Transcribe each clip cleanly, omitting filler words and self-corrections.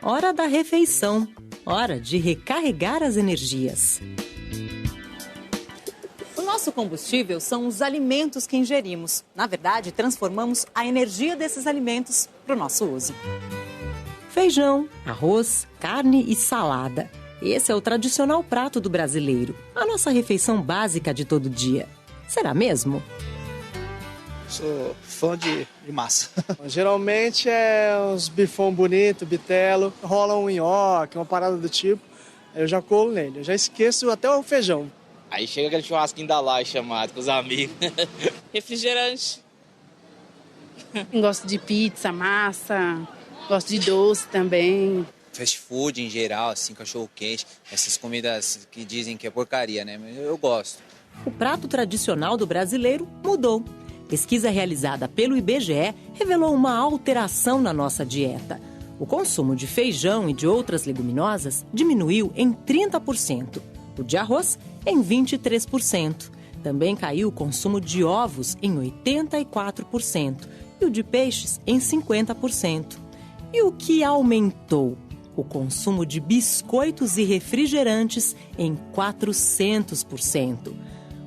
Hora da refeição. Hora de recarregar as energias. O nosso combustível são os alimentos que ingerimos. Na verdade, transformamos a energia desses alimentos para o nosso uso. Feijão, arroz, carne e salada. Esse é o tradicional prato do brasileiro. A nossa refeição básica de todo dia. Será mesmo? Sou fã de massa. Geralmente é uns bifão bonito, bitelo, rola um nhoque, uma parada do tipo. Eu já colo nele, eu já esqueço até o feijão. Aí chega aquele churrasquinho da laje chamado com os amigos. Refrigerante. Gosto de pizza, massa, gosto de doce também. Fast food em geral, assim, cachorro-quente, essas comidas que dizem que é porcaria, né? Mas eu gosto. O prato tradicional do brasileiro mudou. Pesquisa realizada pelo IBGE revelou uma alteração na nossa dieta. O consumo de feijão e de outras leguminosas diminuiu em 30%. O de arroz, em 23%. Também caiu o consumo de ovos em 84% e o de peixes em 50%. E o que aumentou? O consumo de biscoitos e refrigerantes em 400%.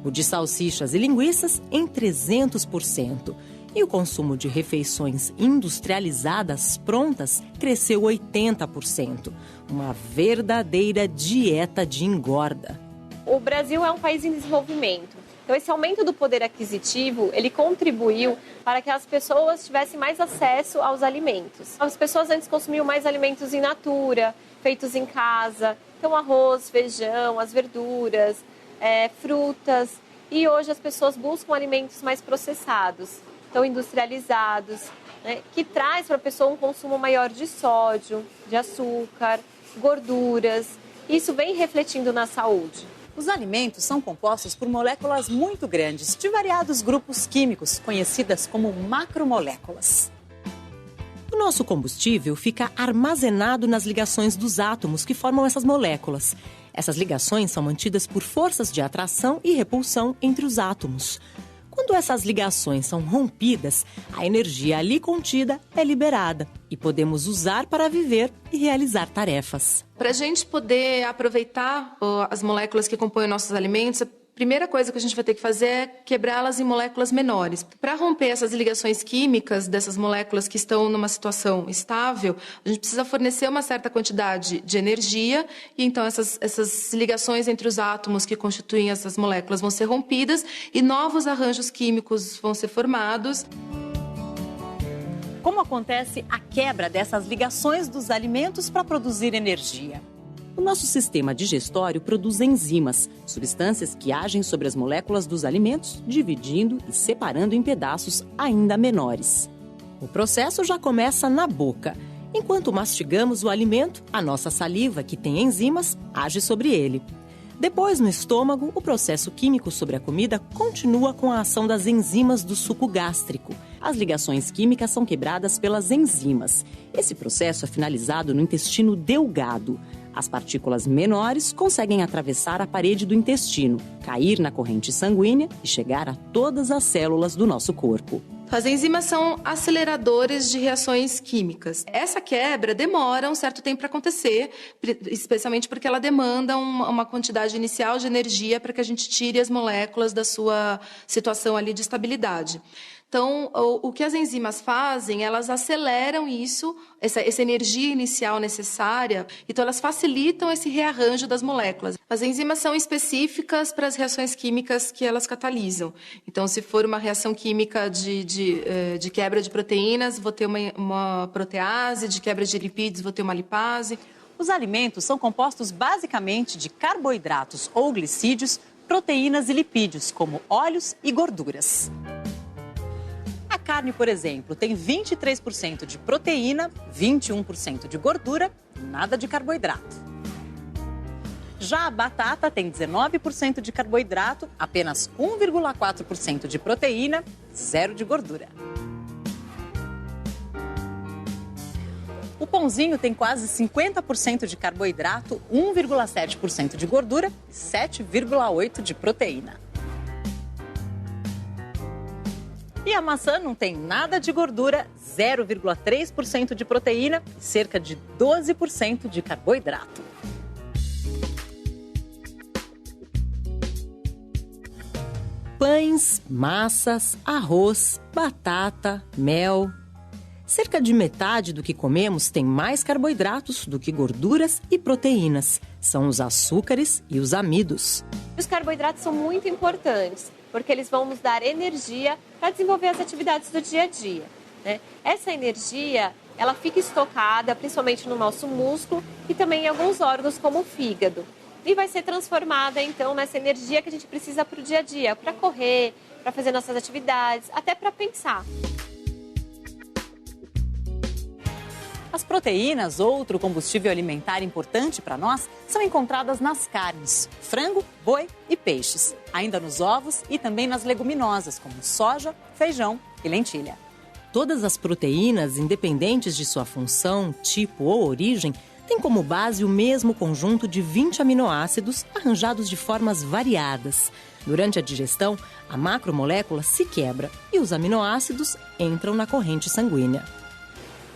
O de salsichas e linguiças em 300%. E o consumo de refeições industrializadas prontas cresceu 80%. Uma verdadeira dieta de engorda. O Brasil é um país em desenvolvimento. Então, esse aumento do poder aquisitivo, ele contribuiu para que as pessoas tivessem mais acesso aos alimentos. As pessoas antes consumiam mais alimentos in natura, feitos em casa. Então, arroz, feijão, as verduras, frutas. E hoje as pessoas buscam alimentos mais processados, então industrializados, né, que traz para a pessoa um consumo maior de sódio, de açúcar, gorduras. Isso vem refletindo na saúde. Os alimentos são compostos por moléculas muito grandes, de variados grupos químicos, conhecidas como macromoléculas. O nosso combustível fica armazenado nas ligações dos átomos que formam essas moléculas. Essas ligações são mantidas por forças de atração e repulsão entre os átomos. Quando essas ligações são rompidas, a energia ali contida é liberada e podemos usar para viver e realizar tarefas. Para a gente poder aproveitar as moléculas que compõem nossos alimentos, a primeira coisa que a gente vai ter que fazer é quebrá-las em moléculas menores. Para romper essas ligações químicas dessas moléculas que estão numa situação estável, a gente precisa fornecer uma certa quantidade de energia e então essas ligações entre os átomos que constituem essas moléculas vão ser rompidas e novos arranjos químicos vão ser formados. Como acontece a quebra dessas ligações dos alimentos para produzir energia? O nosso sistema digestório produz enzimas, substâncias que agem sobre as moléculas dos alimentos, dividindo e separando em pedaços ainda menores. O processo já começa na boca. Enquanto mastigamos o alimento, a nossa saliva, que tem enzimas, age sobre ele. Depois, no estômago, o processo químico sobre a comida continua com a ação das enzimas do suco gástrico. As ligações químicas são quebradas pelas enzimas. Esse processo é finalizado no intestino delgado. As partículas menores conseguem atravessar a parede do intestino, cair na corrente sanguínea e chegar a todas as células do nosso corpo. As enzimas são aceleradores de reações químicas. Essa quebra demora um certo tempo para acontecer, especialmente porque ela demanda uma quantidade inicial de energia para que a gente tire as moléculas da sua situação ali de estabilidade. Então, o que as enzimas fazem, elas aceleram isso, essa energia inicial necessária, então elas facilitam esse rearranjo das moléculas. As enzimas são específicas para as reações químicas que elas catalisam. Então, se for uma reação química de quebra de proteínas, vou ter uma protease, de quebra de lipídios, vou ter uma lipase. Os alimentos são compostos basicamente de carboidratos ou glicídios, proteínas e lipídios, como óleos e gorduras. A carne, por exemplo, tem 23% de proteína, 21% de gordura, nada de carboidrato. Já a batata tem 19% de carboidrato, apenas 1,4% de proteína, 0 de gordura. O pãozinho tem quase 50% de carboidrato, 1,7% de gordura e 7,8% de proteína. E a maçã não tem nada de gordura, 0,3% de proteína e cerca de 12% de carboidrato. Pães, massas, arroz, batata, mel. Cerca de metade do que comemos tem mais carboidratos do que gorduras e proteínas. São os açúcares e os amidos. Os carboidratos são muito importantes, porque eles vão nos dar energia para desenvolver as atividades do dia a dia, né? Essa energia, ela fica estocada principalmente no nosso músculo e também em alguns órgãos como o fígado. E vai ser transformada, então, nessa energia que a gente precisa para o dia a dia, para correr, para fazer nossas atividades, até para pensar. As proteínas, outro combustível alimentar importante para nós, são encontradas nas carnes, frango, boi e peixes, ainda nos ovos e também nas leguminosas, como soja, feijão e lentilha. Todas as proteínas, independentes de sua função, tipo ou origem, têm como base o mesmo conjunto de 20 aminoácidos arranjados de formas variadas. Durante a digestão, a macromolécula se quebra e os aminoácidos entram na corrente sanguínea.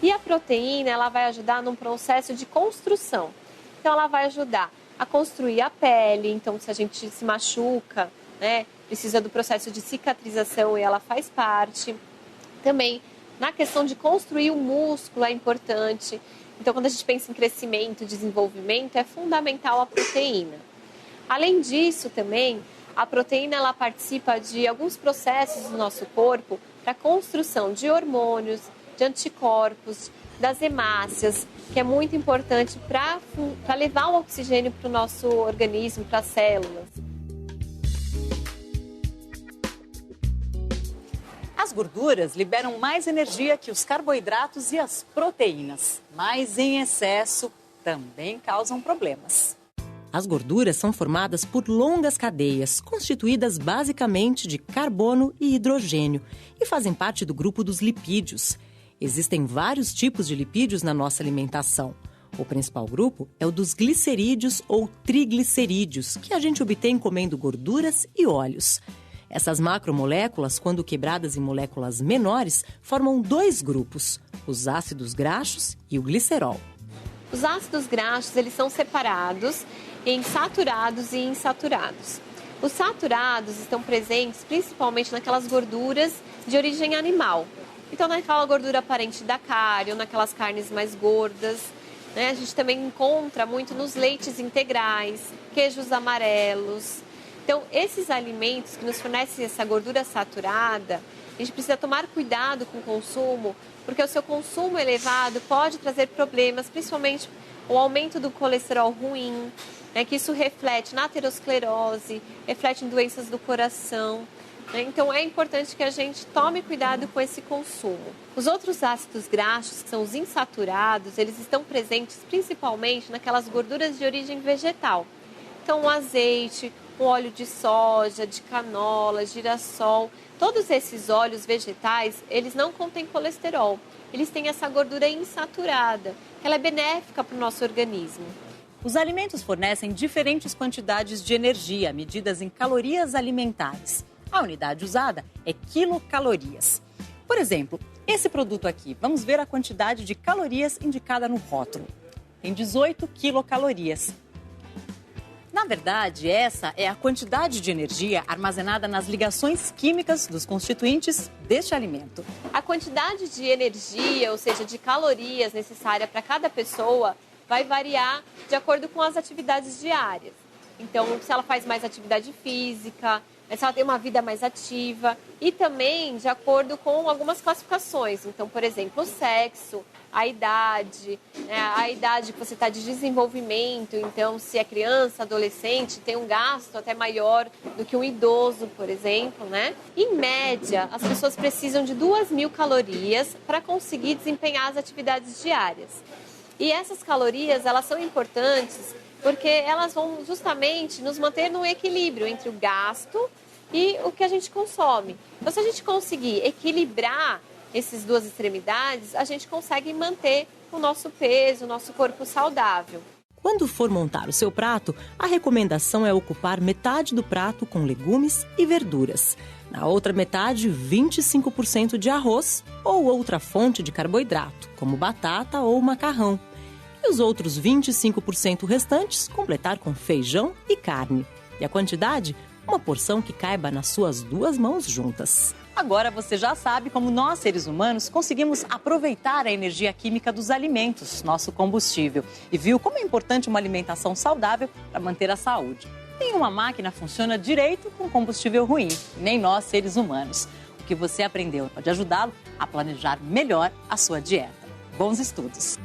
E a proteína, ela vai ajudar num processo de construção. Então, ela vai ajudar a construir a pele. Então, se a gente se machuca, né, precisa do processo de cicatrização e ela faz parte. Também, na questão de construir o músculo, é importante. Então, quando a gente pensa em crescimento e desenvolvimento, é fundamental a proteína. Além disso, também, a proteína ela participa de alguns processos do nosso corpo para a construção de hormônios, de anticorpos, das hemácias, que é muito importante para levar o oxigênio para o nosso organismo, para as células. As gorduras liberam mais energia que os carboidratos e as proteínas, mas em excesso também causam problemas. As gorduras são formadas por longas cadeias, constituídas basicamente de carbono e hidrogênio, e fazem parte do grupo dos lipídios. Existem vários tipos de lipídios na nossa alimentação. O principal grupo é o dos glicerídeos ou triglicerídeos, que a gente obtém comendo gorduras e óleos. Essas macromoléculas, quando quebradas em moléculas menores, formam dois grupos, os ácidos graxos e o glicerol. Os ácidos graxos, eles são separados em saturados e insaturados. Os saturados estão presentes principalmente naquelas gorduras de origem animal. Então, naquela gordura aparente da carne ou naquelas carnes mais gordas, né? A gente também encontra muito nos leites integrais, queijos amarelos. Então, esses alimentos que nos fornecem essa gordura saturada, a gente precisa tomar cuidado com o consumo, porque o seu consumo elevado pode trazer problemas, principalmente o aumento do colesterol ruim, né, que isso reflete na aterosclerose, reflete em doenças do coração. Né? Então, é importante que a gente tome cuidado com esse consumo. Os outros ácidos graxos, que são os insaturados, eles estão presentes principalmente naquelas gorduras de origem vegetal. Então, o azeite, o óleo de soja, de canola, girassol, todos esses óleos vegetais, eles não contêm colesterol. Eles têm essa gordura insaturada, que ela é benéfica para o nosso organismo. Os alimentos fornecem diferentes quantidades de energia, medidas em calorias alimentares. A unidade usada é quilocalorias. Por exemplo, esse produto aqui, vamos ver a quantidade de calorias indicada no rótulo. Tem 18 quilocalorias. Na verdade, essa é a quantidade de energia armazenada nas ligações químicas dos constituintes deste alimento. A quantidade de energia, ou seja, de calorias necessária para cada pessoa, vai variar de acordo com as atividades diárias. Então, se ela faz mais atividade física, se ela tem uma vida mais ativa e também de acordo com algumas classificações. Então, por exemplo, o sexo, a idade que você está de desenvolvimento. Então, se é criança, adolescente, tem um gasto até maior do que um idoso, por exemplo, né? Em média, as pessoas precisam de 2.000 calorias para conseguir desempenhar as atividades diárias. E essas calorias, elas são importantes porque elas vão justamente nos manter num equilíbrio entre o gasto e o que a gente consome. Então, se a gente conseguir equilibrar essas duas extremidades, a gente consegue manter o nosso peso, o nosso corpo saudável. Quando for montar o seu prato, a recomendação é ocupar metade do prato com legumes e verduras. Na outra metade, 25% de arroz ou outra fonte de carboidrato, como batata ou macarrão. E os outros 25% restantes, completar com feijão e carne. E a quantidade? Uma porção que caiba nas suas 2 mãos juntas. Agora você já sabe como nós, seres humanos, conseguimos aproveitar a energia química dos alimentos, nosso combustível. E viu como é importante uma alimentação saudável para manter a saúde. Nenhuma máquina funciona direito com combustível ruim, nem nós, seres humanos. O que você aprendeu pode ajudá-lo a planejar melhor a sua dieta. Bons estudos!